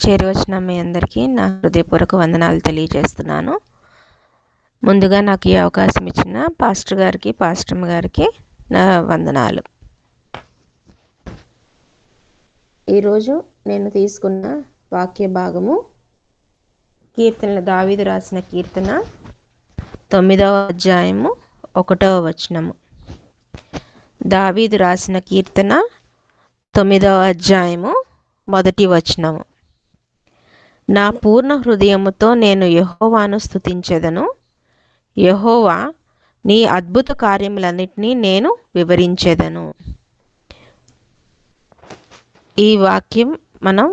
చేరి వచ్చిన మీ అందరికీ నా హృదయపూర్వక వందనాలు తెలియజేస్తున్నాను. ముందుగా నాకు ఈ అవకాశం ఇచ్చిన పాస్టర్ గారికి, పాస్టమ్ గారికి నా వందనాలు. ఈరోజు నేను తీసుకున్న వాక్య భాగము కీర్తనలు, దావీదు రాసిన కీర్తన 9వ అధ్యాయము 1వ వచనము. దావీదు రాసిన కీర్తన 9వ అధ్యాయము 1వ వచనము. నా పూర్ణ హృదయముతో నేను యెహోవాను స్తుతించెదను. యెహోవా, నీ అద్భుత కార్యములన్నిటినీ నేను వివరించెదను. ఈ వాక్యం మనం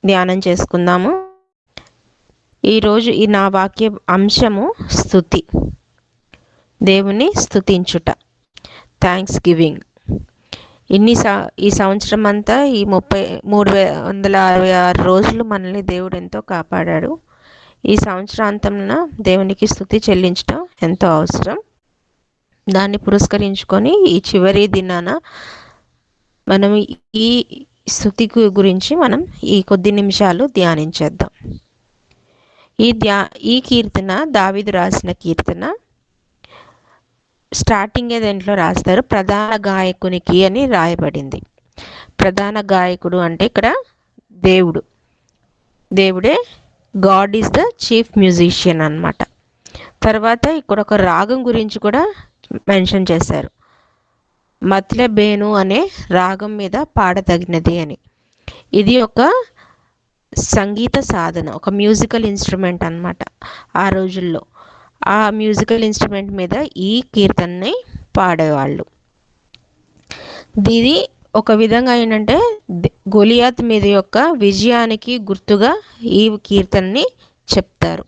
ధ్యానం చేసుకుందాము. ఈరోజు నా వాక్య అంశము స్తుతి, దేవుని స్తుతించుట, థ్యాంక్స్ గివింగ్. ఈ సంవత్సరం అంతా ఈ 366 రోజులు మనల్ని దేవుడు ఎంతో కాపాడాడు. ఈ సంవత్సరాంతంన దేవునికి స్తుతి చెల్లించడం ఎంతో అవసరం. దాన్ని పురస్కరించుకొని ఈ చివరి దినాన మనం ఈ స్తుతి గురించి మనం ఈ కొద్ది నిమిషాలు ధ్యానించేద్దాం. ఈ కీర్తన దావీదు రాసిన కీర్తన. స్టార్టింగ్ దేంట్లో రాస్తారు, ప్రధాన గాయకునికి అని రాయబడింది. ప్రధాన గాయకుడు అంటే ఇక్కడ దేవుడే, God is the chief musician అన్నమాట. తర్వాత ఇక్కడ ఒక రాగం గురించి కూడా మెన్షన్ చేశారు, మత్లెబేను అనే రాగం మీద పాడదగినది అని. ఇది ఒక సంగీత సాధన, ఒక మ్యూజికల్ ఇన్స్ట్రుమెంట్ అన్నమాట. ఆ రోజుల్లో ఆ మ్యూజికల్ ఇన్స్ట్రుమెంట్ మీద ఈ కీర్తనని పాడేవాళ్ళు. ఇది ఒక విధంగా ఏంటంటే గొలియాత్ మీద యొక్క విజయానికి గుర్తుగా ఈ కీర్తనని చెప్తారు.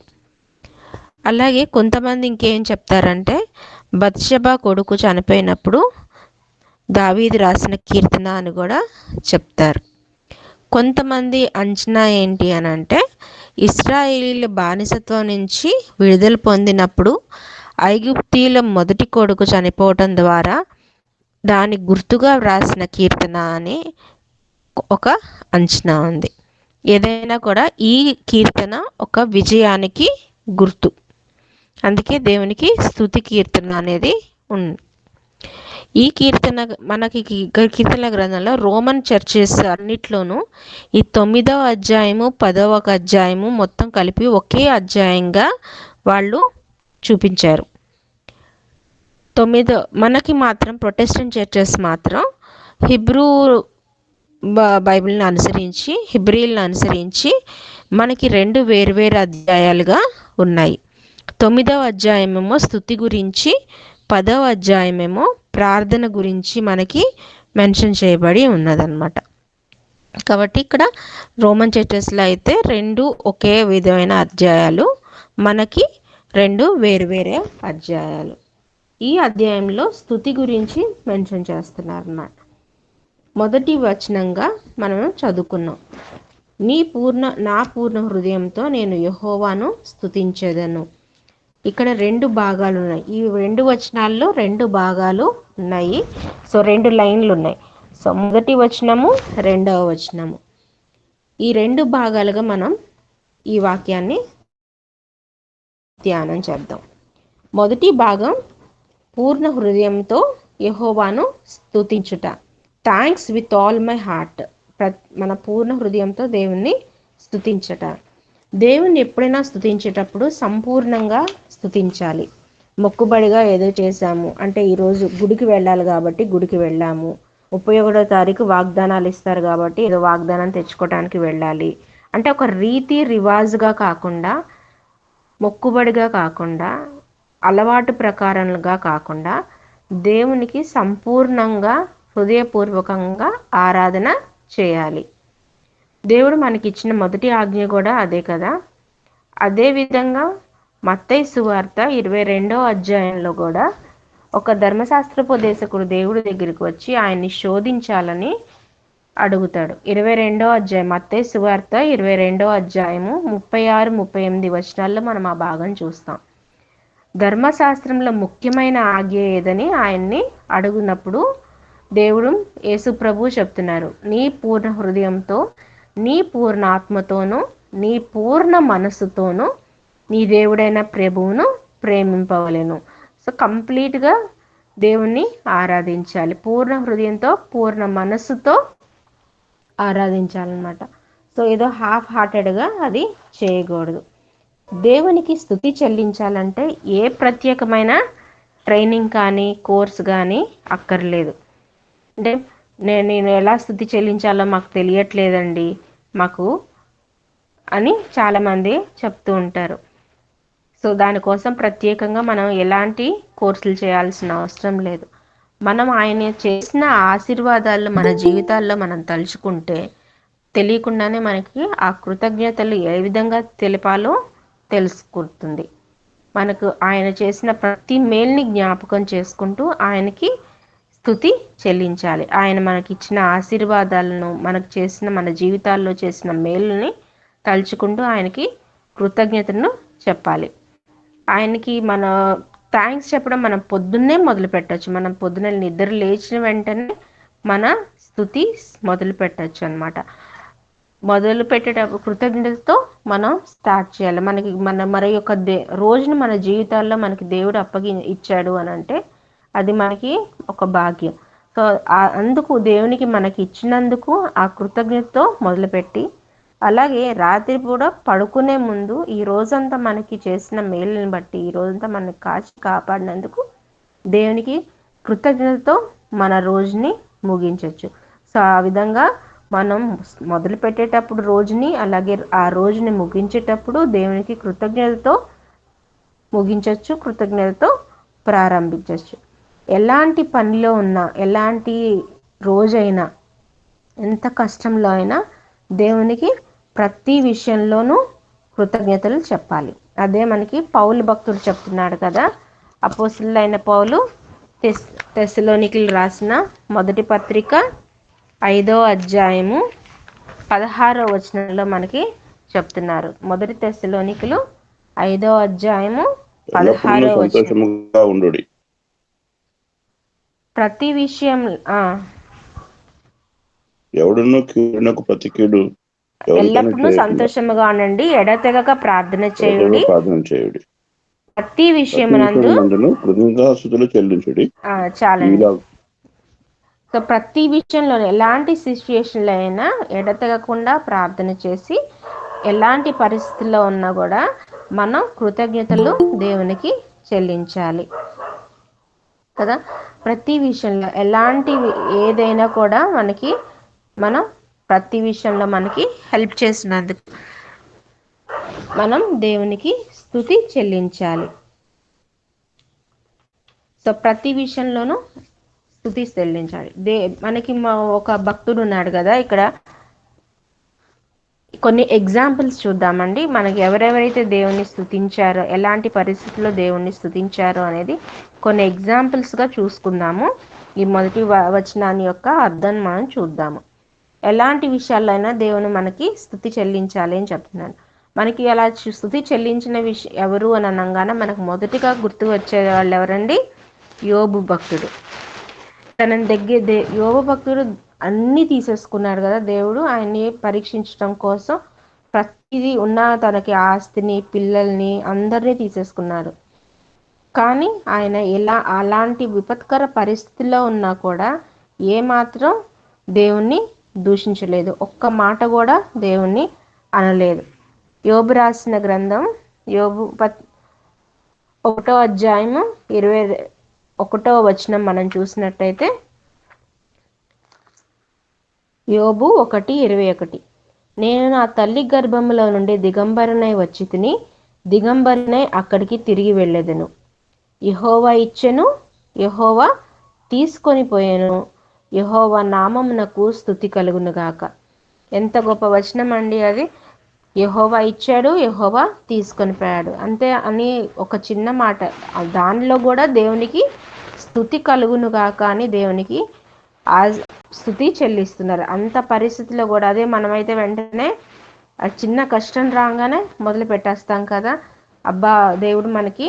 అలాగే కొంతమంది ఇంకేం చెప్తారంటే బత్షెబా కొడుకు చనిపోయినప్పుడు దావీదు రాసిన కీర్తన అని కూడా చెప్తారు. కొంతమంది అంచనా ఏంటి అని అంటే ఇశ్రాయేలీల బానిసత్వం నుంచి విడుదల పొందినప్పుడు ఐగుప్తీయుల మొదటి కొడుకు చనిపోవటం ద్వారా దాని గుర్తుగా వ్రాసిన కీర్తన అని ఒక అంచనా ఉంది. ఏదైనా కూడా ఈ కీర్తన ఒక విజయానికి గుర్తు, అందుకే దేవునికి స్తుతి కీర్తన అనేది ఉంది. ఈ కీర్తన మనకి కీర్తన గ్రంథంలో రోమన్ చర్చెస్ అన్నిట్లోనూ ఈ 9వ అధ్యాయము 10వ అధ్యాయము మొత్తం కలిపి ఒకే అధ్యాయంగా వాళ్ళు చూపించారు. మనకి మాత్రం ప్రొటెస్టెంట్ చర్చెస్ మాత్రం హిబ్రూ బైబిల్ని అనుసరించి, హిబ్రీలను అనుసరించి మనకి 2 వేర్వేరు అధ్యాయాలుగా ఉన్నాయి. 9వ అధ్యాయమేమో స్తుతి గురించి, 10వ అధ్యాయమేమో ప్రార్థన గురించి మనకి మెన్షన్ చేయబడి ఉన్నదన్నమాట. కాబట్టి ఇక్కడ రోమన్ చర్చెస్లో అయితే 2 ఒకే విధమైన అధ్యాయాలు, మనకి 2 వేరువేరే అధ్యాయాలు. ఈ అధ్యాయంలో స్తుతి గురించి మెన్షన్ చేస్తున్నారు అన్నమాట. మొదటి వచనంగా మనం చదువుకున్నాం, నా పూర్ణ హృదయంతో నేను యెహోవాను స్తుతించెదను. ఇక్కడ 2 భాగాలు ఉన్నాయి. ఈ 2 వచనాల్లో 2 భాగాలు ఉన్నాయి. సో 2 లైన్లు ఉన్నాయి. సో మొదటి వచనము, 2వ వచనము, ఈ 2 భాగాలుగా మనం ఈ వాక్యాన్ని ధ్యానం చేద్దాం. మొదటి భాగం పూర్ణ హృదయంతో యెహోవాను స్తుతించుట, thanks with all my heart. మన పూర్ణ హృదయంతో దేవుణ్ణి స్తుతించట. దేవుణ్ణి ఎప్పుడైనా స్తుతించేటప్పుడు సంపూర్ణంగా స్తుతించాలి. మొక్కుబడిగా ఏదో చేశాము అంటే ఈరోజు గుడికి వెళ్ళాలి కాబట్టి గుడికి వెళ్ళాము, 31వ తారీఖు వాగ్దానాలు ఇస్తారు కాబట్టి ఏదో వాగ్దానం తెచ్చుకోవడానికి వెళ్ళాలి అంటే ఒక రీతి రివాజుగా కాకుండా, మొక్కుబడిగా కాకుండా, అలవాటు ప్రకారంగా కాకుండా దేవునికి సంపూర్ణంగా హృదయపూర్వకంగా ఆరాధన చేయాలి. దేవుడు మనకిచ్చిన మొదటి ఆజ్ఞ కూడా అదే కదా. అదేవిధంగా మత్తయి సువార్త 22వ అధ్యాయంలో కూడా ఒక ధర్మశాస్త్రోపదేశకుడు దేవుడి దగ్గరికి వచ్చి ఆయన్ని శోధించాలని అడుగుతాడు. 22వ అధ్యాయం, మత్తయి సువార్త 22వ అధ్యాయము 36-38 వచనాల్లో మనం ఆ భాగం చూస్తాం. ధర్మశాస్త్రంలో ముఖ్యమైన ఆజ్ఞ ఏదని ఆయన్ని అడుగునప్పుడు దేవుడు యేసు ప్రభు చెప్తున్నారు, నీ పూర్ణ హృదయంతో, నీ పూర్ణ ఆత్మతోనూ నీ పూర్ణ మనస్సుతోనూ నీ దేవుడైన ప్రభువును ప్రేమింపవలెను. సో కంప్లీట్గా దేవుణ్ణి ఆరాధించాలి, పూర్ణ హృదయంతో పూర్ణ మనస్సుతో ఆరాధించాలన్నమాట. సో ఏదో హాఫ్ హార్టెడ్గా అది చేయకూడదు. దేవునికి స్తుతి చెల్లించాలంటే ఏ ప్రత్యేకమైన ట్రైనింగ్ కానీ కోర్స్ కానీ అక్కర్లేదు. అంటే నేను ఎలా స్తుతి చెల్లించాలో మాకు తెలియట్లేదండి మాకు అని చాలామంది చెప్తూ ఉంటారు. సో దానికోసం ప్రత్యేకంగా మనం ఎలాంటి కోర్సులు చేయాల్సిన అవసరం లేదు. మనం ఆయన చేసిన ఆశీర్వాదాలు మన జీవితాల్లో మనం తలుచుకుంటే తెలియకుండానే మనకి ఆ కృతజ్ఞతలు ఏ విధంగా తెలిపాలో తెలుసుకుంటుంది. మనకు ఆయన చేసిన ప్రతి మేల్ని జ్ఞాపకం చేసుకుంటూ ఆయనకి స్తుతి చెల్లించాలి. ఆయన మనకి ఇచ్చిన ఆశీర్వాదాలను, మనకు చేసిన మన జీవితాల్లో చేసిన మేలుని తలుచుకుంటూ ఆయనకి కృతజ్ఞతను చెప్పాలి. ఆయనకి మన థ్యాంక్స్ చెప్పడం మనం పొద్దున్నే మొదలు పెట్టచ్చు. మనం పొద్దున్న నిద్ర లేచిన వెంటనే మన స్తుతి మొదలు పెట్టచ్చు అనమాట. మొదలు పెట్టేటప్పుడు కృతజ్ఞతతో మనం స్టార్ట్ చేయాలి. మనకి మరి యొక్క రోజును మన జీవితాల్లో మనకి దేవుడు ఇచ్చాడు అని అంటే అది మనకి ఒక భాగ్యం. సో అందుకు దేవునికి మనకి ఇచ్చినందుకు ఆ కృతజ్ఞతతో మొదలుపెట్టి, అలాగే రాత్రి కూడా పడుకునే ముందు ఈ రోజంతా మనకి చేసిన మేలుని బట్టి, ఈ రోజంతా మనకి కాపాడినందుకు దేవునికి కృతజ్ఞతతో మన రోజుని ముగించవచ్చు. సో ఆ విధంగా మనం మొదలు పెట్టేటప్పుడు రోజుని, అలాగే ఆ రోజుని ముగించేటప్పుడు దేవునికి కృతజ్ఞతతో ముగించవచ్చు, కృతజ్ఞతతో ప్రారంభించవచ్చు. ఎలాంటి పనిలో ఉన్నా, ఎలాంటి రోజైనా, ఎంత కష్టంలో అయినా దేవునికి ప్రతి విషయంలోనూ కృతజ్ఞతలు చెప్పాలి. అదే మనకి పౌలు భక్తుడు చెప్తున్నాడు కదా. అపోస్తలుడైన పౌలు తెస్సలోనికీయులకు రాసిన మొదటి పత్రిక 5వ అధ్యాయము 16వ వచనంలో మనకి చెప్తున్నారు. మొదటి తెస్సలోనికీయులు 5వ అధ్యాయము 16వ వచనం. ప్రతి విషయం ఎల్లప్పుడూ సంతోషముగా ఉండండి, ఎడతెగక ప్రార్థన చేయుడి, ప్రతి విషయమునందు చాలండి. సో ప్రతి విషయంలో ఎలాంటి సిచ్యుయేషన్లో అయినా ఎడతెగకుండా ప్రార్థన చేసి, ఎలాంటి పరిస్థితుల్లో ఉన్నా కూడా మనం కృతజ్ఞతలు దేవునికి చెల్లించాలి కదా. ప్రతి విషయంలో ఏదైనా కూడా మనం ప్రతి విషయంలో మనకి హెల్ప్ చేసినందుకు మనం దేవునికి స్తుతి చెల్లించాలి. సో ప్రతి విషయంలోనూ స్తుతి చెల్లించాలి. మనకి ఒక భక్తుడు ఉన్నాడు కదా. ఇక్కడ కొన్ని ఎగ్జాంపుల్స్ చూద్దామండి. మనకి ఎవరెవరైతే దేవుణ్ణి స్తుతించారో, ఎలాంటి పరిస్థితుల్లో దేవుణ్ణి స్తుతించారో అనేది కొన్ని ఎగ్జాంపుల్స్గా చూసుకుందాము. ఈ మొదటి వచనాన్ని యొక్క అర్థాన్ని మనం చూద్దాము. ఎలాంటి విషయాల్లో అయినా దేవుని మనకి స్తుతి చెల్లించాలి అని చెప్తున్నాను. మనకి అలా స్తుతి చెల్లించిన ఎవరు అని అనగానే మనకు మొదటిగా గుర్తు వచ్చే వాళ్ళు ఎవరండి? యోబు భక్తుడు. తన దగ్గర యోబు భక్తుడు అన్నీ తీసేసుకున్నాడు కదా. దేవుడు ఆయన్ని పరీక్షించడం కోసం ప్రతిదీ ఉన్న తనకి ఆస్తిని, పిల్లల్ని, అందరినీ తీసేసుకున్నాడు. కానీ ఆయన అలాంటి విపత్కర పరిస్థితుల్లో ఉన్నా కూడా ఏమాత్రం దేవుణ్ణి దూషించలేదు, ఒక్క మాట కూడా దేవుణ్ణి అనలేదు. యోబు రాసిన గ్రంథం యోబు 1వ అధ్యాయము 21వ వచనం మనం చూసినట్టయితే, యోబు 1:21, నేను నా తల్లి గర్భములో నుండి దిగంబరనై వచ్చి తిని, దిగంబరనై అక్కడికి తిరిగి వెళ్ళెదను. యెహోవా ఇచ్చెను, యెహోవా తీసుకొని పోయెను, యెహోవా నామమునకు స్తుతి కలుగునుగాక. ఎంత గొప్ప వచనం అండి అది. యెహోవా ఇచ్చాడు, యెహోవా తీసుకొని పోయాడు అంతే అని ఒక చిన్న మాట. దానిలో కూడా దేవునికి స్తుతి కలుగునుగాక అని దేవునికి స్తుతి చెల్లిస్తున్నారు. అంత పరిస్థితిలో కూడా. అదే మనమైతే వెంటనే ఆ చిన్న కష్టం రాగానే మొదలు పెట్టేస్తాం కదా. అబ్బా దేవుడు మనకి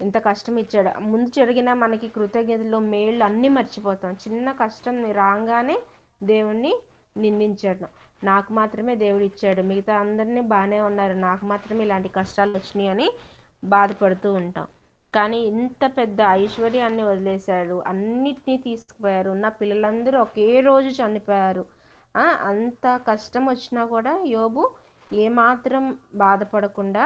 ఇంత కష్టం ఇచ్చాడు, ముందు జరిగిన మనకి కృతజ్ఞతలో మేళ్ళు అన్నీ మర్చిపోతాం. చిన్న కష్టం రాగానే దేవుణ్ణి నిందించడం, నాకు మాత్రమే దేవుడు ఇచ్చాడు, మిగతా అందరినీ బాగానే ఉన్నారు, నాకు మాత్రమే ఇలాంటి కష్టాలు వచ్చినాయి అని బాధపడుతూ ఉంటాం. కానీ ఇంత పెద్ద ఐశ్వర్యాన్ని వదిలేశాడు, అన్నిటినీ తీసుకుపోయారు, ఉన్న పిల్లలందరూ ఒకే రోజు చనిపోయారు. అంత కష్టం వచ్చినా కూడా యోబు ఏమాత్రం బాధపడకుండా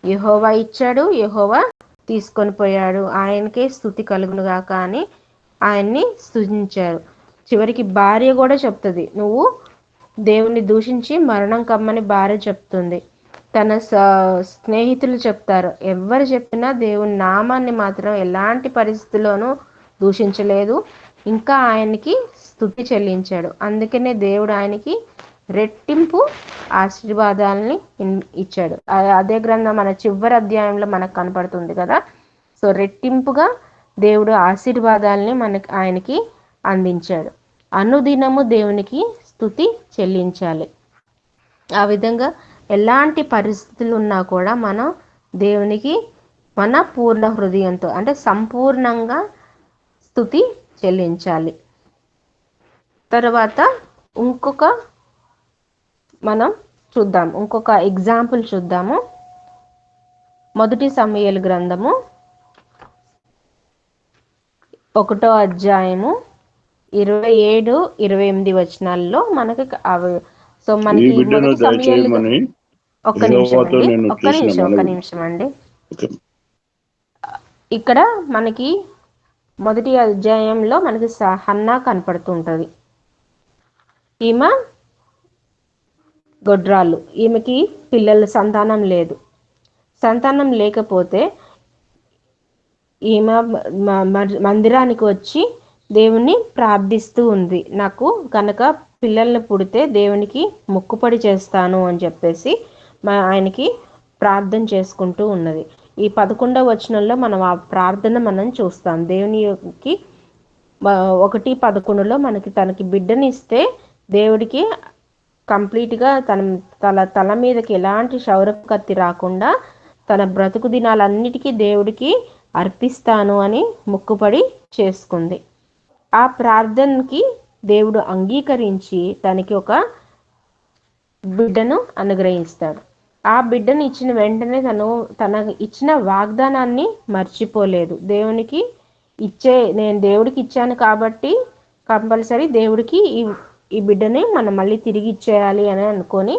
యెహోవా ఇచ్చాడు, యెహోవా తీసుకొని పోయాడు, ఆయనకే స్తుతి కలుగునుగాక అని ఆయన్ని స్తుతించారు. చివరికి భార్య కూడా చెప్తుంది, నువ్వు దేవుణ్ణి దూషించి మరణం కమ్మని భార్య చెప్తుంది. తన స్నేహితులు చెప్తారు, ఎవరు చెప్పినా దేవుని నామాన్ని మాత్రం ఎలాంటి పరిస్థితుల్లోనూ దూషించలేదు, ఇంకా ఆయనకి స్తుతి చెల్లించాడు. అందుకనే దేవుడు ఆయనకి రెట్టింపు ఆశీర్వాదాలని ఇచ్చాడు. అదే గ్రంథం మన చివరి అధ్యాయంలో మనకు కనపడుతుంది కదా. సో రెట్టింపుగా దేవుడు ఆశీర్వాదాలని ఆయనకి అందించాడు. అనుదినము దేవునికి స్తుతి చెల్లించాలి. ఆ విధంగా ఎలాంటి పరిస్థితులు ఉన్నా కూడా మనం దేవునికి మన పూర్ణ హృదయంతో అంటే సంపూర్ణంగా స్తుతి చెల్లించాలి. తర్వాత ఇంకొక ఎగ్జాంపుల్ చూద్దాము. మొదటి సమూయేలు గ్రంథము 1వ అధ్యాయము 27-28 వచనాల్లో మనకి సో మనకి మొదటి సమూయేలు ఒక్క నిమిషం అండి. ఇక్కడ మనకి మొదటి అధ్యాయంలో మనకి హన్నా కనపడుతుంటది. ఈమె గొడ్రాలు, ఈమెకి సంతానం లేదు. సంతానం లేకపోతే ఈమె మందిరానికి వచ్చి దేవుణ్ణి ప్రార్థిస్తూ ఉంది, నాకు కనుక పిల్లల్ని పుడితే దేవునికి మొక్కుపడి చేస్తాను అని చెప్పేసి ఆయనకి ప్రార్థన చేసుకుంటూ ఉన్నది. ఈ 11వ వచనంలో మనం ఆ ప్రార్థన మనం చూస్తాం. దేవునికి 1:11లో తనకి బిడ్డనిస్తే దేవుడికి కంప్లీట్గా తల మీదకి ఎలాంటి క్షౌరపు కత్తి రాకుండా తన బ్రతుకు దినాలన్నిటికీ దేవుడికి అర్పిస్తాను అని మొక్కుపడి చేసుకుంది. ఆ ప్రార్థనకి దేవుడు అంగీకరించి తనకి ఒక బిడ్డను అనుగ్రహిస్తాడు. ఆ బిడ్డను ఇచ్చిన వెంటనే తన ఇచ్చిన వాగ్దానాన్ని మర్చిపోలేదు. దేవునికి నేను దేవుడికి ఇచ్చాను కాబట్టి కంపల్సరీ దేవుడికి ఈ బిడ్డని మనం మళ్ళీ తిరిగి ఇచ్చేయాలి అని అనుకొని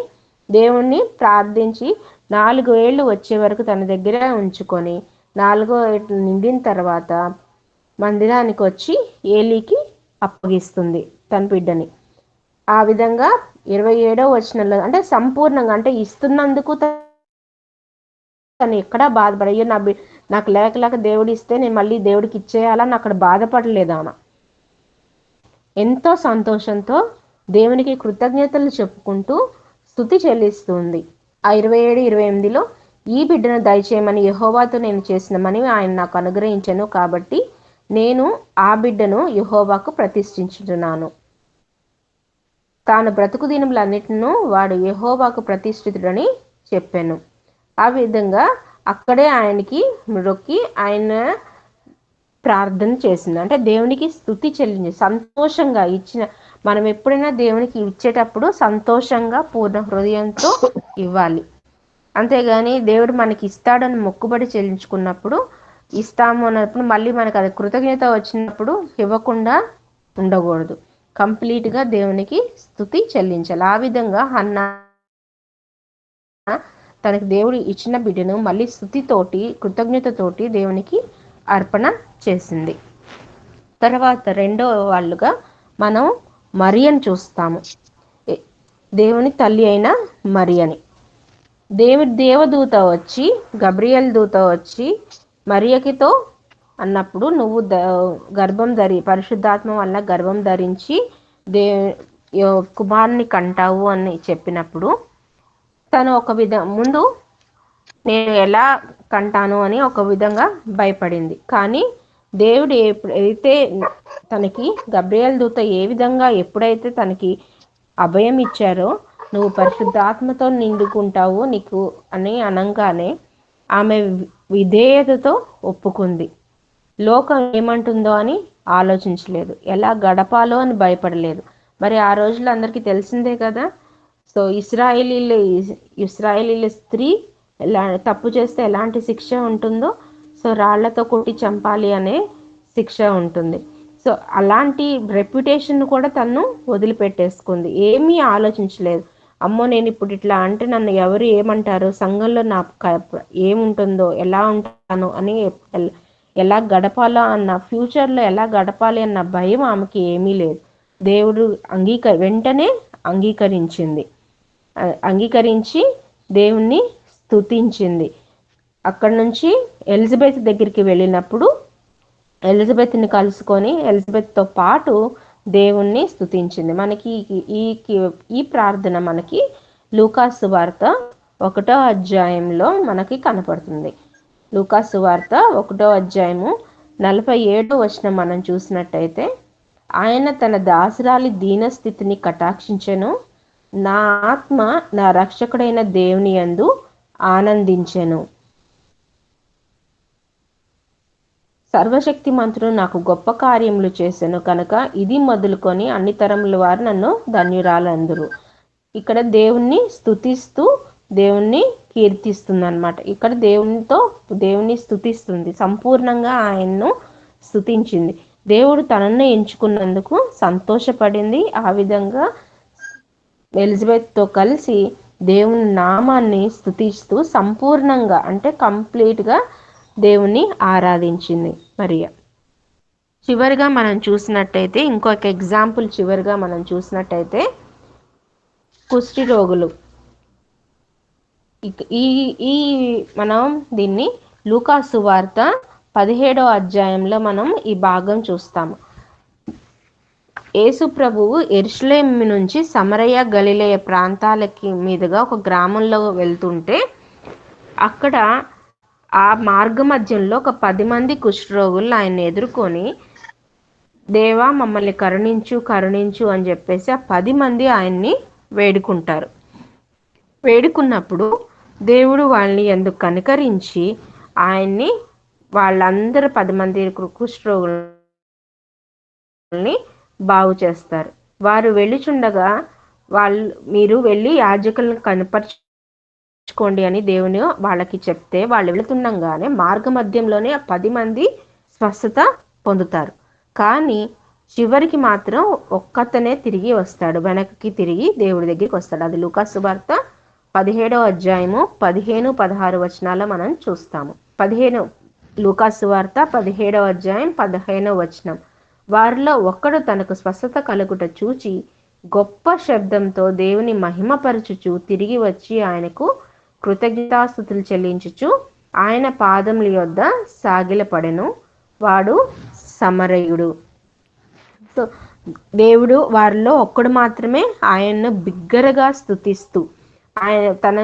దేవుణ్ణి ప్రార్థించి 4 ఏళ్ళు వచ్చే వరకు తన దగ్గర ఉంచుకొని 4వ ఏళ్ళు నిండిన తర్వాత మందిరానికి వచ్చి ఏలీకి అప్పగిస్తుంది తన బిడ్డని. ఆ విధంగా 27వ వచనంలో అంటే సంపూర్ణంగా అంటే ఇస్తున్నందుకు తను ఎక్కడా బాధపడయ్యో నాకు లేక దేవుడు ఇస్తే నేను మళ్ళీ దేవుడికి ఇచ్చేయాలని అక్కడ బాధపడలేదు. ఆమె ఎంతో సంతోషంతో దేవునికి కృతజ్ఞతలు చెప్పుకుంటూ స్తుతి చెల్లిస్తుంది. ఆ 27-28లో ఈ బిడ్డను దయచేయమని యెహోవాతో నేను చేసిన మనవి ఆయన నాకు అనుగ్రహించెను, కాబట్టి నేను ఆ బిడ్డను యెహోవాకు ప్రతిష్ఠించుచున్నాను. తాను బ్రతుకు దినములన్నిటిను వాడు యెహోవాకు ప్రతిష్ఠితుడని చెప్పాను. ఆ విధంగా అక్కడే ఆయనకి మొక్కి ఆయన ప్రార్థన చేసింది. అంటే దేవునికి స్తుతి చెల్లించి సంతోషంగా ఇచ్చిన, మనం ఎప్పుడైనా దేవునికి ఇచ్చేటప్పుడు సంతోషంగా పూర్ణ హృదయంతో ఇవ్వాలి. అంతేగాని దేవుడు మనకి ఇస్తాడని మొక్కుబడి చెల్లించుకున్నప్పుడు ఇస్తాము అన్నప్పుడు మళ్ళీ మనకు అది కృతజ్ఞత వచ్చినప్పుడు ఇవ్వకుండా ఉండకూడదు. కంప్లీట్గా దేవునికి స్తుతి చెల్లించాలి. ఆ విధంగా హన్నా తనకి దేవుడు ఇచ్చిన బిడ్డను మళ్ళీ స్తుతితోటి కృతజ్ఞతతోటి దేవునికి అర్పణ చేసింది. తర్వాత రెండో వాళ్ళుగా మనం మరియను చూస్తాము. దేవుని తల్లి అయిన మరియని దేవదూత వచ్చి గబ్రియల్ దూత వచ్చి మరియకితో అన్నప్పుడు నువ్వు పరిశుద్ధాత్మ వల్ల గర్భం ధరించి కుమారుని కంటావు అని చెప్పినప్పుడు తను ముందు నేను ఎలా కంటాను అని ఒక విధంగా భయపడింది. కానీ దేవుడు ఎప్పుడైతే తనకి గబ్రియల్ దూత ఏ విధంగా ఎప్పుడైతే తనకి అభయం ఇచ్చారో నువ్వు పరిశుద్ధాత్మతో నిండుకుంటావు నీకు అని అనగానే ఆమె విధేయతతో ఒప్పుకుంది. లోకం ఏమంటుందో అని ఆలోచించలేదు, ఎలా గడపాలో అని భయపడలేదు. మరి ఆ రోజుల్లో అందరికీ తెలిసిందే కదా. సో ఇస్రాయేలీల స్త్రీ ఎలా తప్పు చేస్తే ఎలాంటి శిక్ష ఉంటుందో, సో రాళ్లతో కొట్టి చంపాలి అనే శిక్ష ఉంటుంది. సో అలాంటి రెప్యుటేషన్ కూడా తను వదిలిపెట్టేసుకుంది, ఏమీ ఆలోచించలేదు. అమ్మో నేను ఇప్పుడు ఇట్లా అంటే నన్ను ఎవరు ఏమంటారు, సంఘంలో నా ఏముంటుందో, ఎలా ఉంటాను అని, ఎలా గడపాలో అన్న, ఫ్యూచర్లో ఎలా గడపాలి అన్న భయం ఆమెకి ఏమీ లేదు. దేవుడు వెంటనే అంగీకరించింది. అంగీకరించి దేవుణ్ణి స్తుతించింది. అక్కడి నుంచి ఎలిజబెత్ దగ్గరికి వెళ్ళినప్పుడు ఎలిజబెత్ని కలుసుకొని ఎలిజబెత్తో పాటు దేవుణ్ణి స్తుతించింది. మనకి ఈ ఈ ప్రార్థన మనకి లూకాసు సువార్త 1వ అధ్యాయంలో మనకి కనపడుతుంది. లూకాసు సువార్త 1వ అధ్యాయము 47వ వచనం మనం చూసినట్టయితే, ఆయన తన దాసురాలి దీనస్థితిని కటాక్షించెను, నా ఆత్మ నా రక్షకుడైన దేవుని యందు ఆనందించెను. సర్వశక్తిమంతుడు నాకు గొప్ప కార్యములు చేసెను కనుక ఇది మొదలుకొని అన్ని తరముల వారు నన్ను ధన్యురాలందురు. ఇక్కడ దేవుణ్ణి స్తుతిస్తూ దేవుణ్ణి కీర్తిస్తుంది అనమాట. ఇక్కడ దేవుణ్ణి స్తుతిస్తుంది, సంపూర్ణంగా ఆయన్ను స్తుతించింది. దేవుడు తనను ఎంచుకున్నందుకు సంతోషపడింది. ఆ విధంగా ఎలిజబెత్తో కలిసి దేవుని నామాన్ని స్తుతిస్తూ సంపూర్ణంగా అంటే కంప్లీట్గా దేవుణ్ణి ఆరాధించింది మరియ. చివరిగా మనం చూసినట్టయితే, ఇంకొక ఎగ్జాంపుల్ చివరిగా మనం చూసినట్టయితే, కుష్టి రోగులు. ఈ మనం దీన్ని లూకాసు సువార్త 17వ అధ్యాయంలో మనం ఈ భాగం చూస్తాము. యేసు ప్రభువు యెరూషలేం నుంచి సమరయ గలిలయ ప్రాంతాలకి మీదుగా ఒక గ్రామంలో వెళ్తుంటే, అక్కడ ఆ మార్గ మధ్యంలో ఒక 10 మంది కుష్ఠరోగులు ఆయన ఎదుర్కొని, దేవా మమ్మల్ని కరుణించు అని చెప్పేసి ఆ 10 మంది ఆయన్ని వేడుకుంటారు. వేడుకున్నప్పుడు దేవుడు వాళ్ళని ఎందుకు కనికరించి ఆయన్ని, వాళ్ళందరూ 10 మంది కుష్ఠరోగుల్ని బాగు చేస్తారు. వారు వెళ్ళిచుండగా మీరు వెళ్ళి యాజకులను కనపరచుకోండి అని దేవుని వాళ్ళకి చెప్తే, వాళ్ళు వెళుతుండగానే మార్గ మధ్యంలోనే 10 మంది స్వస్థత పొందుతారు. కానీ చివరికి మాత్రం ఒక్కతనే తిరిగి వస్తాడు, వెనక్కి తిరిగి దేవుడి దగ్గరికి వస్తాడు. అది లూకాసు సువార్త 17వ అధ్యాయము 15-16 వచనాల్లో మనం చూస్తాము. లూకాసు సువార్త 17వ అధ్యాయం 15వ వచనం, వారిలో ఒక్కడు తనకు స్వస్థత కలుగుట చూచి గొప్ప శబ్దంతో దేవుని మహిమపరచుచు తిరిగి వచ్చి ఆయనకు కృతజ్ఞతాస్తుతులు చెల్లించుచు ఆయన పాదముల యొద్ద సాగిలపడెను. వాడు సమరయుడు. సో దేవుడు వారిలో ఒక్కడు మాత్రమే ఆయన్ను బిగ్గరగా స్తుతిస్తూ, ఆయన తన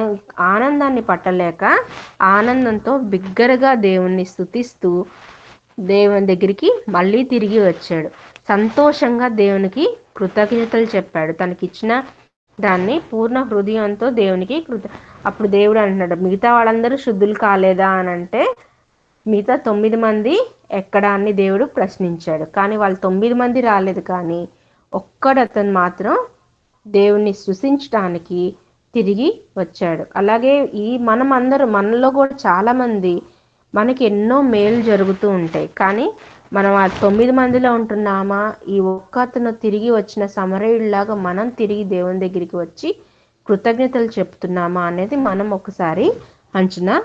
ఆనందాన్ని పట్టలేక ఆనందంతో బిగ్గరగా దేవుణ్ణి స్తుతిస్తూ దేవుని దగ్గరికి మళ్ళీ తిరిగి వచ్చాడు. సంతోషంగా దేవునికి కృతజ్ఞతలు చెప్పాడు. తనకిచ్చిన దాన్ని పూర్ణ హృదయంతో దేవునికి అప్పుడు దేవుడు అంటున్నాడు, మిగతా వాళ్ళందరూ శుద్ధులు కాలేదా అని అంటే, మిగతా 9 మంది ఎక్కడా అని దేవుడు ప్రశ్నించాడు. కానీ వాళ్ళు 9 మంది రాలేదు, కానీ ఒక్కడతను మాత్రం దేవుణ్ణి స్తుతించడానికి తిరిగి వచ్చాడు. అలాగే మనలో కూడా చాలా మంది, మనకి ఎన్నో మేలు జరుగుతూ ఉంటాయి, కానీ మనం ఆ 9 మందిలో ఉంటున్నామా, ఈ ఒక్కతను తిరిగి వచ్చిన సమరయుడిలాగా మనం తిరిగి దేవుని దగ్గరికి వచ్చి కృతజ్ఞతలు చెప్తున్నామా అనేది మనం ఒకసారి అంచనా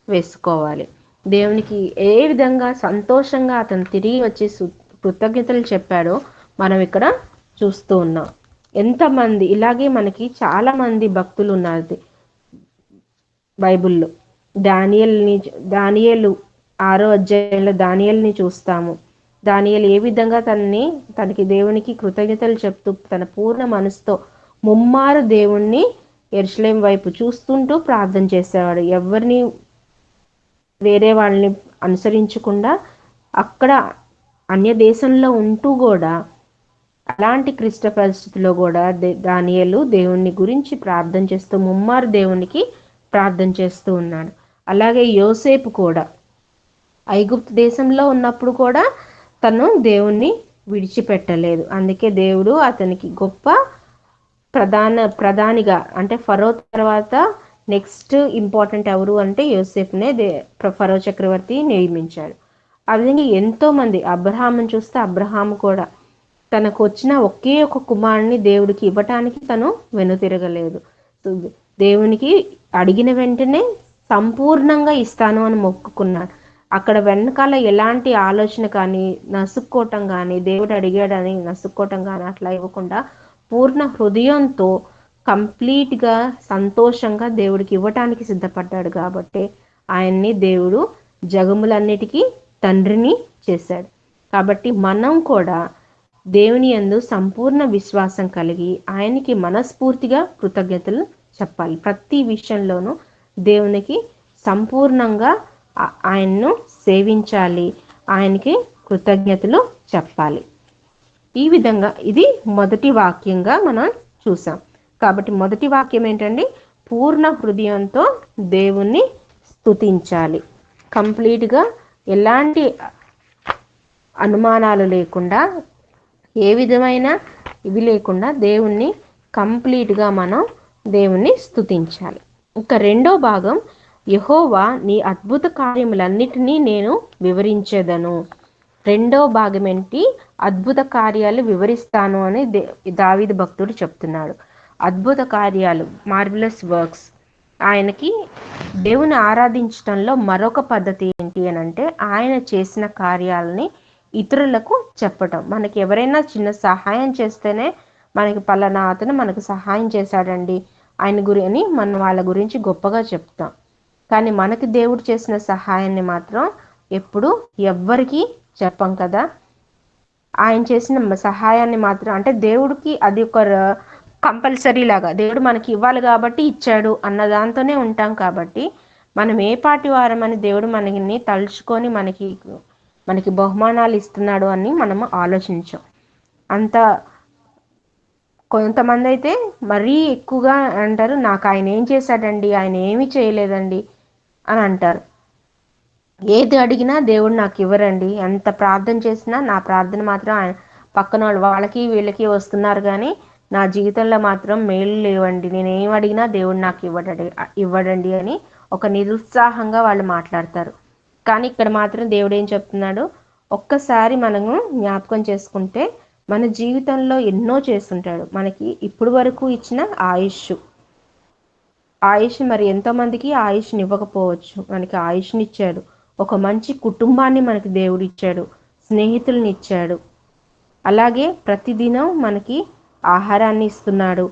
వేసుకోవాలి. దేవునికి ఏ విధంగా సంతోషంగా అతను తిరిగి వచ్చి కృతజ్ఞతలు చెప్పాడో మనం ఇక్కడ చూస్తూ ఉన్నాం. ఎంతమంది ఇలాగే మనకి చాలా మంది భక్తులు ఉన్నారు బైబిల్లో. దానియేలు 6వ అధ్యాయంలో దానియేలుని చూస్తాము. దానియేలు ఏ విధంగా తనకి దేవునికి కృతజ్ఞతలు చెప్తూ తన పూర్ణ మనసుతో ముమ్మారు దేవుణ్ణి యెరూషలేం వైపు చూస్తుంటూ ప్రార్థన చేసేవాడు. ఎవరిని వేరే వాళ్ళని అనుసరించకుండా అక్కడ అన్య దేశంలో ఉంటూ కూడా, అలాంటి క్లిష్ట పరిస్థితుల్లో కూడా దానియేలు దేవుని గురించి ప్రార్థన చేస్తూ ముమ్మారు దేవునికి ప్రార్థన చేస్తూ ఉన్నాడు. అలాగే యోసేపు కూడా ఐగుప్తు దేశంలో ఉన్నప్పుడు కూడా తను దేవుణ్ణి విడిచిపెట్టలేదు. అందుకే దేవుడు అతనికి గొప్ప ప్రధానిగా, అంటే ఫరో తర్వాత నెక్స్ట్ ఇంపార్టెంట్ ఎవరు అంటే యోసేఫ్నే ఫరో చక్రవర్తి నియమించాడు. అదేవిధంగా ఎంతోమంది, అబ్రహాముని చూస్తే అబ్రహాము కూడా తనకు వచ్చిన ఒకే ఒక కుమారుని దేవుడికి ఇవ్వటానికి తను వెనుతిరగలేదు. దేవునికి అడిగిన వెంటనే సంపూర్ణంగా ఇస్తాను అని మొక్కుకున్నాడు. అక్కడ వెనకాల ఎలాంటి ఆలోచన కానీ, నసుక్కోవటం కానీ, దేవుడు అడిగాడని నసుక్కోవటం కానీ అట్లా ఇవ్వకుండా పూర్ణ హృదయంతో కంప్లీట్గా సంతోషంగా దేవుడికి ఇవ్వటానికి సిద్ధపడ్డాడు. కాబట్టి ఆయన్ని దేవుడు జగములన్నిటికీ తండ్రిని చేశాడు. కాబట్టి మనం కూడా దేవుని యందు సంపూర్ణ విశ్వాసం కలిగి ఆయనకి మనస్ఫూర్తిగా కృతజ్ఞతలు చెప్పాలి. ప్రతి విషయంలోనూ దేవునికి సంపూర్ణంగా ఆయన్ను సేవించాలి, ఆయనకి కృతజ్ఞతలు చెప్పాలి. ఈ విధంగా ఇది మొదటి వాక్యంగా మనం చూసాం. కాబట్టి మొదటి వాక్యం ఏంటండి? పూర్ణ హృదయంతో దేవుణ్ణి స్తుతించాలి. కంప్లీట్గా ఎలాంటి అనుమానాలు లేకుండా, ఏ విధమైన ఇవి లేకుండా దేవుణ్ణి కంప్లీట్గా మనం దేవుణ్ణి స్తుతించాలి. ఇంకా రెండో భాగం, యెహోవా నీ అద్భుత కార్యములన్నిటినీ నేను వివరించేదను. రెండో భాగం ఏంటి? అద్భుత కార్యాలు వివరిస్తాను అని దావీదు భక్తుడు చెప్తున్నాడు. అద్భుత కార్యాలు, మార్వెలస్ వర్క్స్. ఆయనకి దేవుని ఆరాధించడంలో మరొక పద్ధతి ఏంటి అని అంటే, ఆయన చేసిన కార్యాలని ఇతరులకు చెప్పటం. మనకి ఎవరైనా చిన్న సహాయం చేస్తేనే మనకి పలానా అతను మనకు సహాయం చేశాడండి ఆయన అని మనం వాళ్ళ గురించి గొప్పగా చెప్తాం. కానీ మనకి దేవుడు చేసిన సహాయాన్ని మాత్రం ఎప్పుడు ఎవ్వరికీ చెప్పం కదా. ఆయన చేసిన సహాయాన్ని మాత్రం, అంటే దేవుడికి అది ఒక కంపల్సరీ లాగా, దేవుడు మనకి ఇవ్వాలి కాబట్టి ఇచ్చాడు అన్న దాంతోనే ఉంటాం. కాబట్టి మనం ఏ పాటి వారమని దేవుడు మనని తలుచుకొని మనకి బహుమానాలు ఇస్తున్నాడు అని మనము ఆలోచించాం. అంత కొంతమంది అయితే మరీ ఎక్కువగా అంటారు, నాకు ఆయన ఏం చేశాడండి, ఆయన ఏమీ చేయలేదండి అని అంటారు. ఏది అడిగినా దేవుడు నాకు ఇవ్వరండి, ఎంత ప్రార్థన చేసినా నా ప్రార్థన మాత్రం ఆయన పక్కన వాళ్ళకి వీళ్ళకి వస్తున్నారు కానీ నా జీవితంలో మాత్రం మేలు లేవండి, నేనేం అడిగినా దేవుడు నాకు ఇవ్వడండి అని ఒక నిరుత్సాహంగా వాళ్ళు మాట్లాడతారు. కానీ ఇక్కడ మాత్రం దేవుడు ఏం చెప్తున్నాడు? ఒక్కసారి మనము జ్ఞాపకం చేసుకుంటే మన జీవితంలో ఎన్నో చేస్తుంటాడు. మనకి ఇప్పుడు వరకు ఇచ్చిన ఆయుష్ మరి ఎంతోమందికి ఆయుష్ని ఇవ్వకపోవచ్చు, మనకి ఆయుష్ని ఇచ్చాడు. ఒక మంచి కుటుంబాన్ని మనకి దేవుడు ఇచ్చాడు, స్నేహితుల్ని ఇచ్చాడు. అలాగే ప్రతిదినం మనకి ఆహారాన్ని ఇస్తున్నాడు,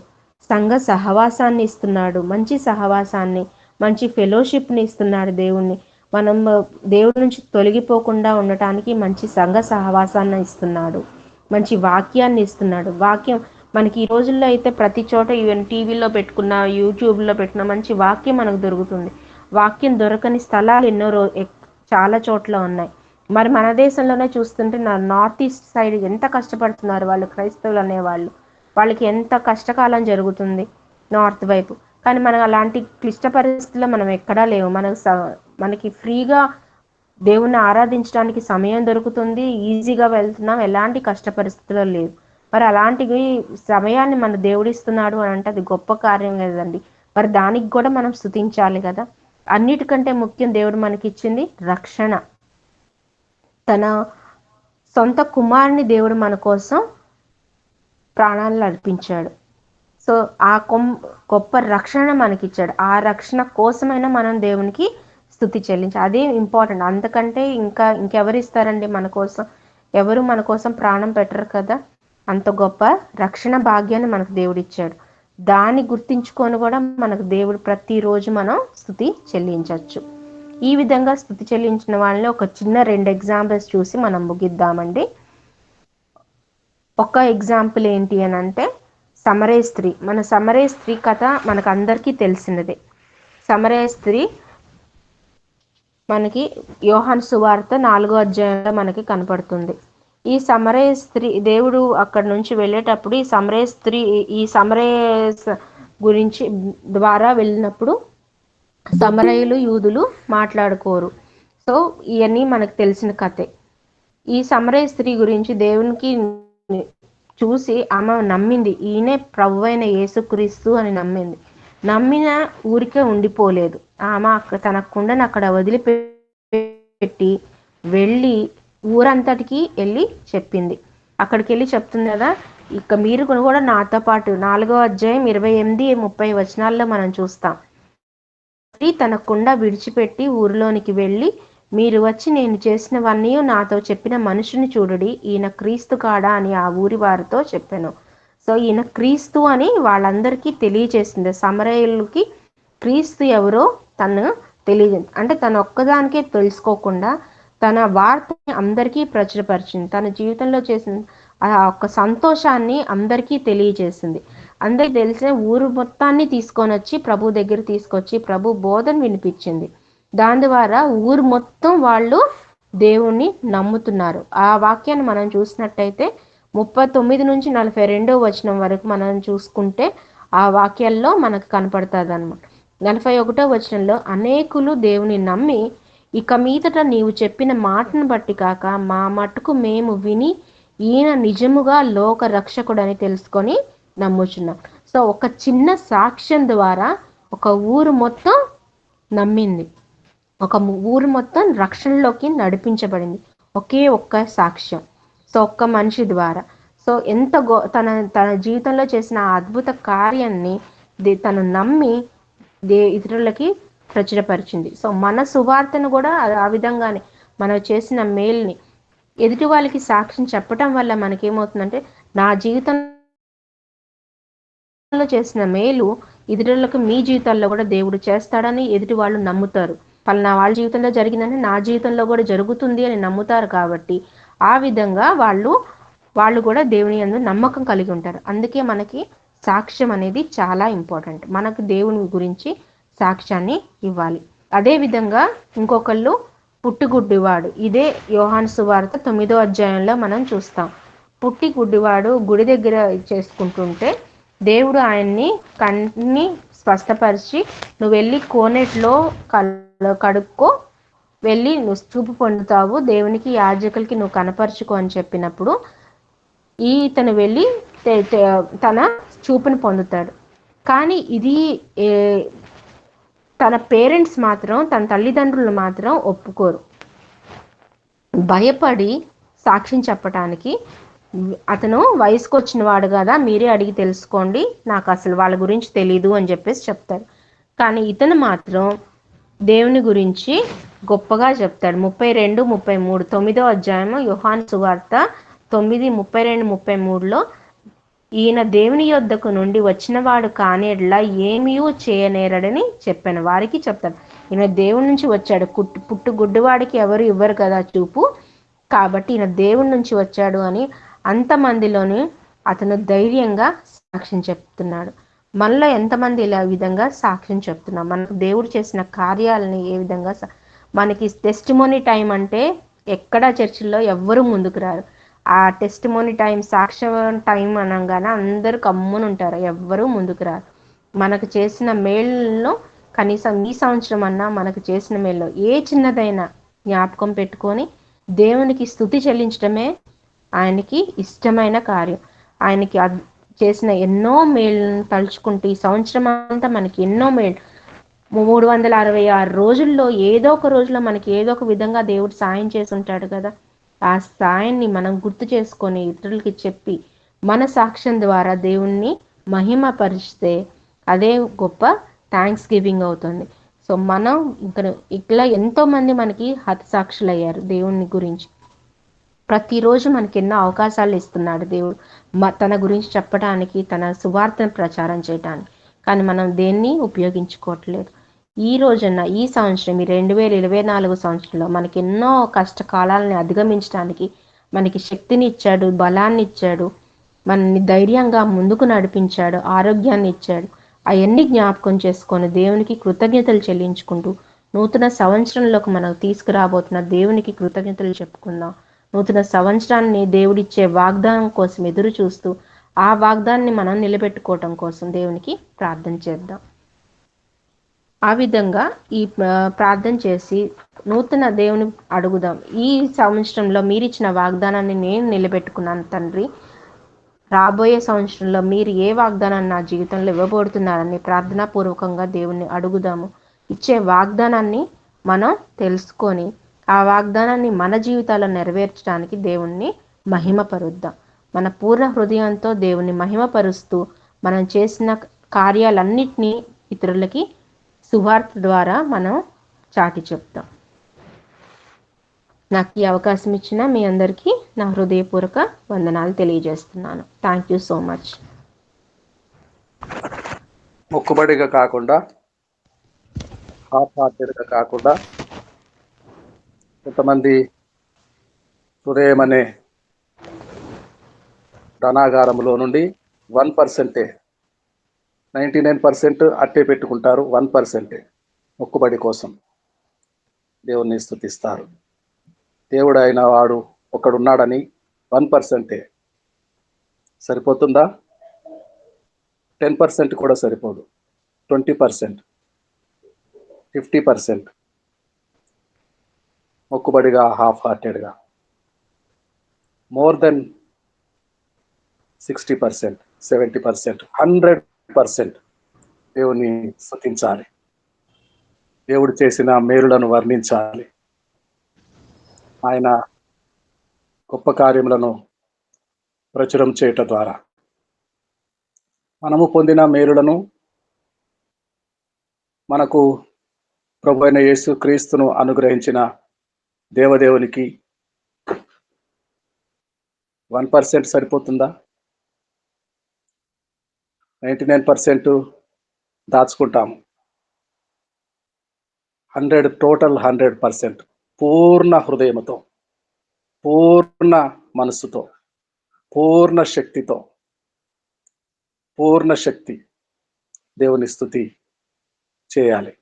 సంఘ సహవాసాన్ని ఇస్తున్నాడు, మంచి సహవాసాన్ని, మంచి ఫెలోషిప్ని ఇస్తున్నాడు. మనం దేవుడి నుంచి తొలగిపోకుండా ఉండటానికి మంచి సంఘ సహవాసాన్ని ఇస్తున్నాడు, మంచి వాక్యాన్ని ఇస్తున్నాడు. వాక్యం మనకి ఈ రోజుల్లో అయితే ప్రతి చోట, ఈవెన్ టీవీలో పెట్టుకున్న, యూట్యూబ్లో పెట్టిన మంచి వాక్యం మనకు దొరుకుతుంది. వాక్యం దొరకని స్థలాలు చాలా చోట్ల ఉన్నాయి. మరి మన దేశంలోనే చూస్తుంటే నార్త్ ఈస్ట్ సైడ్ ఎంత కష్టపడుతున్నారు వాళ్ళు, క్రైస్తవులు అనేవాళ్ళు. వాళ్ళకి ఎంత కష్టకాలం జరుగుతుంది నార్త్ వైపు. కానీ మనం అలాంటి క్లిష్ట పరిస్థితుల్లో మనం ఎక్కడా లేవు. మనకి ఫ్రీగా దేవుణ్ణి ఆరాధించడానికి సమయం దొరుకుతుంది, ఈజీగా వెళ్తున్నాం, ఎలాంటి కష్ట పరిస్థితుల్లో లేదు. మరి అలాంటి సమయాన్ని మన దేవుడిస్తున్నాడు అని అంటే అది గొప్ప కార్యం కదండి. మరి దానికి కూడా మనం స్తుతించాలి కదా. అన్నిటికంటే ముఖ్యం దేవుడు మనకిచ్చింది రక్షణ. తన సొంత కుమారుని దేవుడు మన కోసం ప్రాణాలను అర్పించాడు. సో ఆ గొప్ప రక్షణ మనకిచ్చాడు. ఆ రక్షణ కోసమైనా మనం దేవునికి స్తుతి చెల్లించాలి. అదే ఇంపార్టెంట్. అంతకంటే ఇంకెవరు ఇస్తారండి మన కోసం? ఎవరు మన కోసం ప్రాణం పెట్టరు కదా. అంత గొప్ప రక్షణ భాగ్యాన్ని మనకు దేవుడు ఇచ్చాడు. దాన్ని గుర్తించుకొని కూడా మనకు దేవుడు ప్రతిరోజు మనం స్తుతి చెల్లించవచ్చు. ఈ విధంగా స్తుతి చెల్లించిన వాళ్ళని ఒక చిన్న 2 ఎగ్జాంపుల్స్ చూసి మనం ముగిద్దామండి. ఒక ఎగ్జాంపుల్ ఏంటి అని అంటే సమరయ స్త్రీ. మన సమరయ స్త్రీ కథ మనకు అందరికీ తెలిసినదే. సమరయ స్త్రీ మనకి యోహాను సువార్త 4వ అధ్యాయంలో మనకి కనపడుతుంది. ఈ సమరయ స్త్రీ, దేవుడు అక్కడ నుంచి వెళ్ళేటప్పుడు ఈ సమరయ గురించి ద్వారా వెళ్ళినప్పుడు సమరయులు యూదులు మాట్లాడుకోరు. సో ఇవన్నీ మనకు తెలిసిన కథే. ఈ సమరయ స్త్రీ గురించి దేవునికి చూసి ఆమె నమ్మింది, ఈయనే ప్రభువైన యేసుక్రీస్తు అని నమ్మింది. నమ్మిన ఊరికే ఉండిపోలేదు. ఆమె తన కుండను అక్కడ వదిలిపెట్టి వెళ్ళి ఊరంతటికి వెళ్ళి చెప్పింది. అక్కడికి వెళ్ళి చెప్తుంది కదా, ఇక మీరు కూడా నాతో పాటు 4వ అధ్యాయం 28-30 వచనాల్లో మనం చూస్తాం. తన కుండ విడిచిపెట్టి ఊరిలోనికి వెళ్ళి, మీరు వచ్చి నేను చేసినవన్నీ నాతో చెప్పిన మనుషుని చూడుడి, ఈయన క్రీస్తు కాడా అని ఆ ఊరి వారితో చెప్పాను. సో ఈయన క్రీస్తు అని వాళ్ళందరికీ తెలియచేసింది. సమరయులకి క్రీస్తు ఎవరో తను అంటే తన ఒక్కదానికే తెలుసుకోకుండా తన వార్తని అందరికీ ప్రచురపరిచింది. తన జీవితంలో చేసిన ఆ ఒక్క సంతోషాన్ని అందరికీ తెలియజేసింది. అందరికి తెలిసిన ఊరు మొత్తాన్ని తీసుకొని వచ్చి ప్రభు దగ్గర తీసుకొచ్చి ప్రభు బోధన వినిపించింది. దాని ద్వారా ఊరు మొత్తం వాళ్ళు దేవుణ్ణి నమ్ముతున్నారు. ఆ వాక్యాన్ని మనం చూసినట్టయితే 39-42 వచనం వరకు మనం చూసుకుంటే ఆ వాక్యాల్లో మనకు కనపడుతుంది అనమాట. 41వ వచనంలో అనేకులు దేవుని నమ్మి, ఇక మీదట నీవు చెప్పిన మాటను బట్టి కాక మా మట్టుకు మేము విని ఈయన నిజముగా లోక రక్షకుడని తెలుసుకొని నమ్ముచున్నాం. సో ఒక చిన్న సాక్ష్యం ద్వారా ఒక ఊరు మొత్తం నమ్మింది, ఒక ఊరు మొత్తం రక్షణలోకి నడిపించబడింది ఒకే ఒక్క సాక్ష్యం. సో ఒక్క మనిషి ద్వారా. సో ఎంత తన జీవితంలో చేసిన ఆ అద్భుత కార్యాన్ని తను నమ్మి ఇతరులకి ప్రచురపరిచింది. సో మన సువార్తను కూడా ఆ విధంగానే మనం చేసిన మేల్ని ఎదుటి వాళ్ళకి సాక్ష్యం చెప్పటం వల్ల మనకేమవుతుందంటే, నా జీవితంలో చేసిన మేలు ఇతరులకు మీ జీవితాల్లో కూడా దేవుడు చేస్తాడని ఎదుటి వాళ్ళు నమ్ముతారు. పలానా వాళ్ళ జీవితంలో జరిగిందని నా జీవితంలో కూడా జరుగుతుంది అని నమ్ముతారు. కాబట్టి ఆ విధంగా వాళ్ళు కూడా దేవుని యందు నమ్మకం కలిగి ఉంటారు. అందుకే మనకి సాక్ష్యం అనేది చాలా ఇంపార్టెంట్. మనకు దేవుని గురించి సాక్ష్యాన్ని ఇవ్వాలి. అదే విధంగా ఇంకొకళ్ళు పుట్టుగుడ్డివాడు, ఇదే యోహాను సువార్త 9వ అధ్యాయంలో మనం చూస్తాం. పుట్టి గుడ్డివాడు గుడి దగ్గర చేసుకుంటుంటే దేవుడు ఆయన్ని కన్ని స్పష్టపరిచి, నువ్వు వెళ్ళి కోనేట్లో కడుక్కో, వెళ్ళి నువ్వు చూపు పొందుతావు, దేవునికి యాజకులకి నువ్వు కనపరుచుకో అని చెప్పినప్పుడు ఇతను వెళ్ళి తన చూపుని పొందుతాడు. కానీ ఇది తన పేరెంట్స్ మాత్రం, తన తల్లిదండ్రులు మాత్రం ఒప్పుకోరు. భయపడి సాక్ష్యం చెప్పటానికి, అతను వయసుకు వచ్చిన వాడు కదా, మీరే అడిగి తెలుసుకోండి, నాకు అసలు వాళ్ళ గురించి తెలీదు అని చెప్పేసి చెప్తారు. కానీ ఇతను మాత్రం దేవుని గురించి గొప్పగా చెప్తాడు. 32-33 9వ అధ్యాయము యోహాను సువార్త 9:32-33లో, ఈయన దేవుని యొద్దకు నుండి వచ్చినవాడు కానేడ్లా ఏమీ చేయనేరడని చెప్పాను. వారికి చెప్తాడు, ఈయన దేవుని నుంచి వచ్చాడు, పుట్టు గుడ్డివాడికి ఎవరు ఇవ్వరు కదా చూపు, కాబట్టి ఈయన దేవుని నుంచి వచ్చాడు అని అంతమందిలోని అతను ధైర్యంగా సాక్ష్యం చెప్తున్నాడు. మనలో ఎంతమంది ఇలా విధంగా సాక్ష్యం చెప్తున్నాం? మనకు దేవుడు చేసిన కార్యాలని ఏ విధంగా మనకి టెస్టిమోనీ టైం అంటే ఎక్కడా చర్చిల్లో ఎవ్వరూ ముందుకు రారు. ఆ టెస్టిమోనీ టైం, సాక్ష్యం టైం అనగానే అందరూ కమ్ముని ఉంటారు, ఎవ్వరూ ముందుకు రారు. మనకు చేసిన మేళ్ళలో కనీసం ఈ సంవత్సరం అన్నా మనకు చేసిన మేల్లో ఏ చిన్నదైనా జ్ఞాపకం పెట్టుకొని దేవునికి స్తుతి చెల్లించడమే ఆయనకి ఇష్టమైన కార్యం. ఆయనకి చేసిన ఎన్నో మేళ్ళను తలుచుకుంటూ ఈ సంవత్సరం అంతా మనకి ఎన్నో మేళ్ళు, 366 రోజుల్లో ఏదో ఒక రోజులో మనకి ఏదో ఒక విధంగా దేవుడు సాయం చేసి ఉంటాడు కదా. ఆ సాయాన్ని మనం గుర్తు చేసుకొని ఇతరులకి చెప్పి మన సాక్ష్యం ద్వారా దేవుణ్ణి మహిమ పరిస్తే అదే గొప్ప థ్యాంక్స్ గివింగ్ అవుతుంది. సో మనం ఇట్లా ఎంతోమంది మనకి హతసాక్షులు అయ్యారు దేవుని గురించి. ప్రతిరోజు మనకి ఎన్నో అవకాశాలు ఇస్తున్నాడు దేవుడు తన గురించి చెప్పడానికి, తన సువార్తను ప్రచారం చేయడానికి. కానీ మనం దేన్ని ఉపయోగించుకోవట్లేదు. ఈ రోజున ఈ సంవత్సరం, ఈ 2024 సంవత్సరంలో మనకి ఎన్నో కష్టకాలాలని అధిగమించడానికి మనకి శక్తిని ఇచ్చాడు, బలాన్ని ఇచ్చాడు, మనల్ని ధైర్యంగా ముందుకు నడిపించాడు, ఆరోగ్యాన్ని ఇచ్చాడు. అవన్నీ జ్ఞాపకం చేసుకొని దేవునికి కృతజ్ఞతలు చెల్లించుకుంటూ నూతన సంవత్సరంలోకి మనం తీసుకురాబోతున్న దేవునికి కృతజ్ఞతలు చెప్పుకుందాం. నూతన సంవత్సరాన్ని దేవుడిచ్చే వాగ్దానం కోసం ఎదురు చూస్తూ ఆ వాగ్దానాన్ని మనం నిలబెట్టుకోవటం కోసం దేవునికి ప్రార్థన చేద్దాం. ఆ విధంగా ఈ ప్రార్థన చేసి నూతన దేవుని అడుగుదాం. ఈ సంవత్సరంలో మీరిచ్చిన వాగ్దానాన్ని నేను నిలబెట్టుకున్నాను తండ్రి. రాబోయే సంవత్సరంలో మీరు ఏ వాగ్దానాన్ని నా జీవితంలో ఇవ్వబోతున్నారని ప్రార్థనాపూర్వకంగా దేవుణ్ణి అడుగుదాము. ఇచ్చే వాగ్దానాన్ని మనం తెలుసుకొని ఆ వాగ్దానాన్ని మన జీవితాల్లో నెరవేర్చడానికి దేవుణ్ణి మహిమపరుద్దాం. మన పూర్ణ హృదయంతో దేవుణ్ణి మహిమపరుస్తూ మనం చేసిన కార్యాలన్నిటినీ ఇతరులకి సువార్త ద్వారా మనం చాటి చెప్తాం. నాకు ఈ అవకాశం ఇచ్చిన మీ అందరికీ నా హృదయపూర్వక వందనాలు తెలియజేస్తున్నాను. Thank you so much. మొక్కుబడిగా కాకుండా, హాఫ్ హార్టెడ్గా కాకుండా, కొంతమంది హృదయం అనే ధనాగారంలో నుండి 1%, 99% అట్టే పెట్టుకుంటారు. 1% మొక్కుబడి కోసం దేవుణ్ణి స్తుతిస్తారు. దేవుడు అయిన వాడు ఒకడున్నాడని 1% సరిపోతుందా? 10% కూడా సరిపోదు. 20%, 50% మొక్కుబడిగా, హాఫ్ హార్టెడ్గా, మోర్ దెన్ 60%, 70%, 100% దేవుని స్తుతించాలి. దేవుడు చేసిన మేలులను వర్ణించాలి. ఆయన గొప్ప కార్యములను ప్రచురం చేయటం ద్వారా మనము పొందిన మేలులను మనకు ప్రభు అయిన యేసు క్రీస్తును అనుగ్రహించిన దేవదేవునికి 1% సరిపోతుందా? 99% దాచుకుంటాము. 100% పూర్ణ హృదయముతో, పూర్ణ మనస్సుతో, పూర్ణ శక్తితో, పూర్ణ శక్తి దేవుని స్తుతి చేయాలి.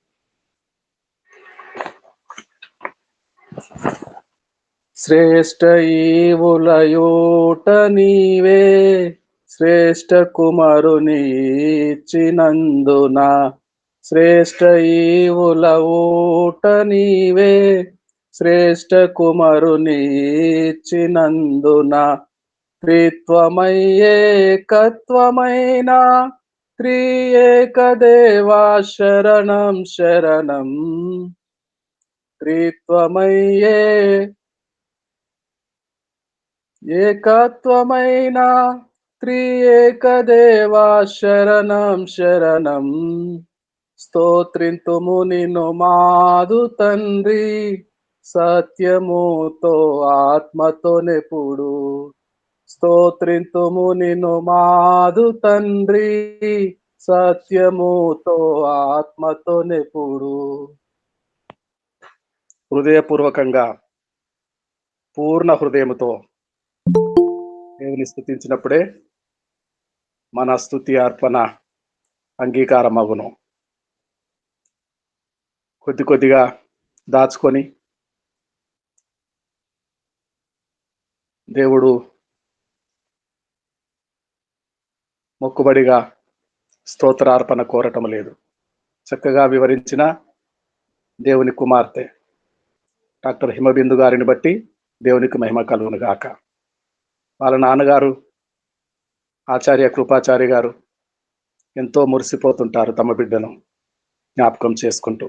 శ్రేష్ఠ ఈవులయోట నీవే, శ్రేష్ఠ కుమారుని ఇచ్చినందున, శ్రేష్ఠ ఈవుల ఊట నీవే, శ్రేష్ఠ కుమారుని ఇచ్చినందున, త్రిత్వమయ్యేకత్వమైన త్రియేక దేవా శరణం శరణం. త్రిత్వమయ్యే ఏకత్వమైన త్రియేక దేవా శరణం శరణం. స్తోత్రింతుము నిన్ను మాదు తండ్రి, సత్యముతో ఆత్మతో నెప్పుడు. స్తోత్రింతుము నిన్ను మాదు తండ్రి, సత్యముతో ఆత్మతో నెప్పుడు. హృదయపూర్వకంగా, పూర్ణ హృదయముతో దేవుని స్తుతించినప్పుడే మన స్తుతి అర్పణ అంగీకారం అగును. కొద్ది కొద్దిగా దాచుకొని దేవుడు మొక్కుబడిగా స్తోత్రార్పణ కోరటం లేదు. చక్కగా వివరించిన దేవుని కుమార్తె డాక్టర్ హిమబిందు గారిని బట్టి దేవునికి మహిమ కలుగును గాక. వాళ్ళ నాన్నగారు ఆచార్య కృపాచారి గారు ఎంతో మురిసిపోతుంటారు తమ బిడ్డను జ్ఞాపకం చేసుకుంటూ.